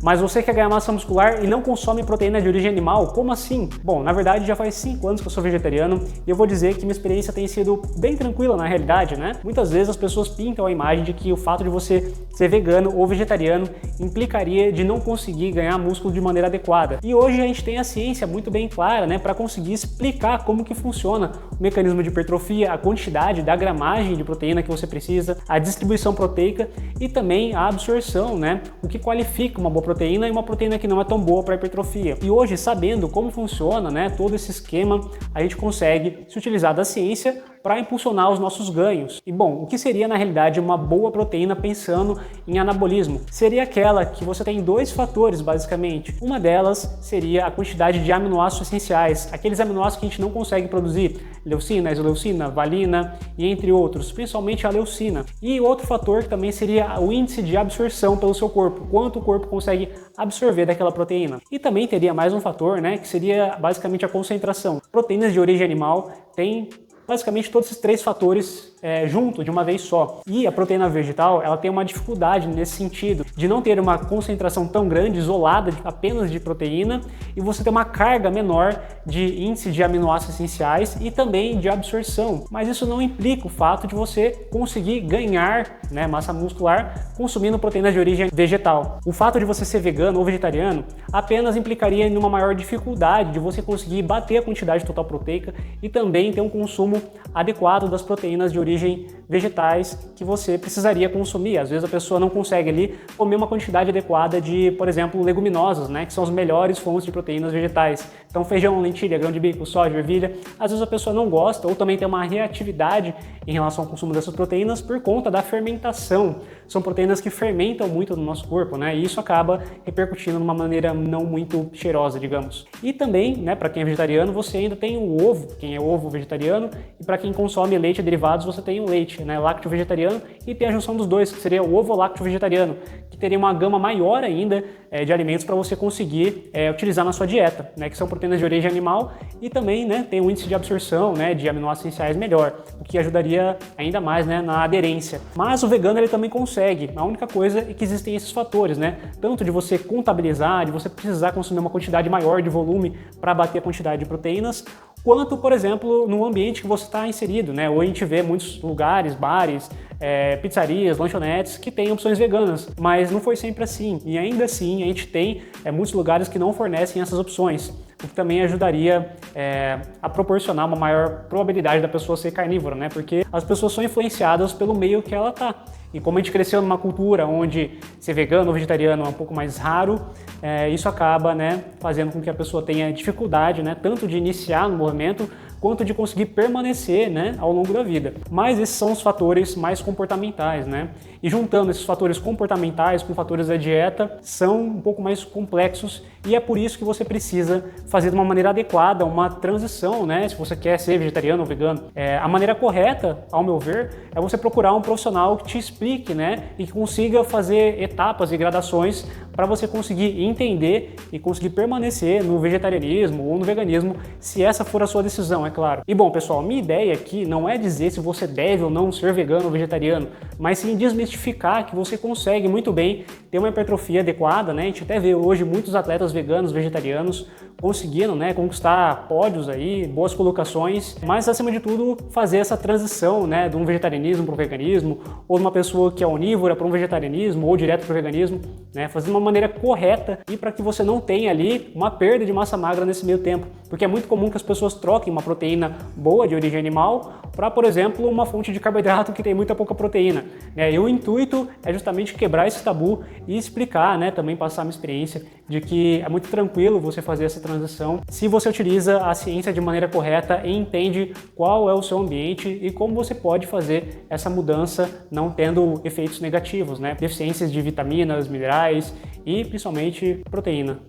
Mas você quer ganhar massa muscular e não consome proteína de origem animal? Como assim? Bom, na verdade já faz 5 anos que eu sou vegetariano e eu vou dizer que minha experiência tem sido bem tranquila na realidade, né? Muitas vezes as pessoas pintam a imagem de que o fato de você ser vegano ou vegetariano implicaria de não conseguir ganhar músculo de maneira adequada. E hoje a gente tem a ciência muito bem clara, né, para conseguir explicar como que funciona o mecanismo de hipertrofia, a quantidade da gramagem de proteína que você precisa, a distribuição proteica e também a absorção, né? O que qualifica uma boa proteína e uma proteína que não é tão boa para hipertrofia. E hoje, sabendo como funciona, né, todo esse esquema, a gente consegue se utilizar da ciência para impulsionar os nossos ganhos. E bom, o que seria na realidade uma boa proteína pensando em anabolismo? Seria aquela que você tem dois fatores basicamente. Uma delas seria a quantidade de aminoácidos essenciais, aqueles aminoácidos que a gente não consegue produzir, leucina, isoleucina, valina e entre outros, principalmente a leucina. E outro fator que também seria o índice de absorção pelo seu corpo, quanto o corpo consegue absorver daquela proteína. E também teria mais um fator, né, que seria basicamente a concentração. Proteínas de origem animal têm basicamente todos esses três fatores junto de uma vez só. E a proteína vegetal, ela tem uma dificuldade nesse sentido, de não ter uma concentração tão grande, isolada apenas de proteína, e você ter uma carga menor de índice de aminoácidos essenciais e também de absorção. Mas isso não implica o fato de você conseguir ganhar, né, massa muscular consumindo proteínas de origem vegetal. O fato de você ser vegano ou vegetariano apenas implicaria em uma maior dificuldade de você conseguir bater a quantidade total proteica e também ter um consumo adequado das proteínas de origem vegetais que você precisaria consumir. Às vezes a pessoa não consegue ali comer uma quantidade adequada de, por exemplo, leguminosas, né, que são as melhores fontes de proteínas vegetais. Então feijão, lentilha, grão de bico, soja, ervilha, às vezes a pessoa não gosta ou também tem uma reatividade em relação ao consumo dessas proteínas por conta da fermentação. São proteínas que fermentam muito no nosso corpo, né, e isso acaba repercutindo de uma maneira não muito cheirosa, digamos. E também, né, para quem é vegetariano, você ainda tem o ovo, quem é ovo vegetariano, e para quem consome leite e derivados, você tem o leite, né, lácteo vegetariano, e tem a junção dos dois, que seria o ovo lácteo vegetariano, que teria uma gama maior ainda de alimentos para você conseguir utilizar na sua dieta, né, que são proteínas de origem animal e também, né, tem um índice de absorção, né, de aminoácidos essenciais melhor, o que ajudaria ainda mais, né, na aderência. Mas o vegano ele também consegue. A única coisa é que existem esses fatores, né, tanto de você contabilizar, de você precisar consumir uma quantidade maior de volume para bater a quantidade de proteínas, quanto, por exemplo, no ambiente que você está inserido, né? Ou a gente vê muitos lugares, bares, pizzarias, lanchonetes que têm opções veganas, mas não foi sempre assim. E ainda assim, a gente tem muitos lugares que não fornecem essas opções, o que também ajudaria a proporcionar uma maior probabilidade da pessoa ser carnívora, né? Porque as pessoas são influenciadas pelo meio que ela está. E como a gente cresceu numa cultura onde ser vegano ou vegetariano é um pouco mais raro, isso acaba, né, fazendo com que a pessoa tenha dificuldade, né, tanto de iniciar no movimento quanto de conseguir permanecer, né, ao longo da vida. Mas esses são os fatores mais comportamentais, né? E juntando esses fatores comportamentais com fatores da dieta, são um pouco mais complexos e é por isso que você precisa fazer de uma maneira adequada uma transição, né? Se você quer ser vegetariano ou vegano. A maneira correta, ao meu ver, é você procurar um profissional que te explique, né, e que consiga fazer etapas e gradações para você conseguir entender e conseguir permanecer no vegetarianismo ou no veganismo, se essa for a sua decisão, é claro. E bom, pessoal, minha ideia aqui não é dizer se você deve ou não ser vegano ou vegetariano, mas sim desmistificar que você consegue muito bem ter uma hipertrofia adequada, né? A gente até vê hoje muitos atletas veganos, vegetarianos conseguindo, né, conquistar pódios aí, boas colocações, mas acima de tudo fazer essa transição, né, de um vegetarianismo para o veganismo, ou de uma pessoa que é onívora para um vegetarianismo ou direto para o veganismo, né, fazer de uma maneira correta e para que você não tenha ali uma perda de massa magra nesse meio tempo, porque é muito comum que as pessoas troquem uma proteína boa de origem animal para, por exemplo, uma fonte de carboidrato que tem muita pouca proteína, né? E o intuito é justamente quebrar esse tabu e explicar, né, também passar a minha experiência de que é muito tranquilo você fazer essa transição se você utiliza a ciência de maneira correta e entende qual é o seu ambiente e como você pode fazer essa mudança não tendo efeitos negativos, né? Deficiências de vitaminas, minerais e principalmente proteína.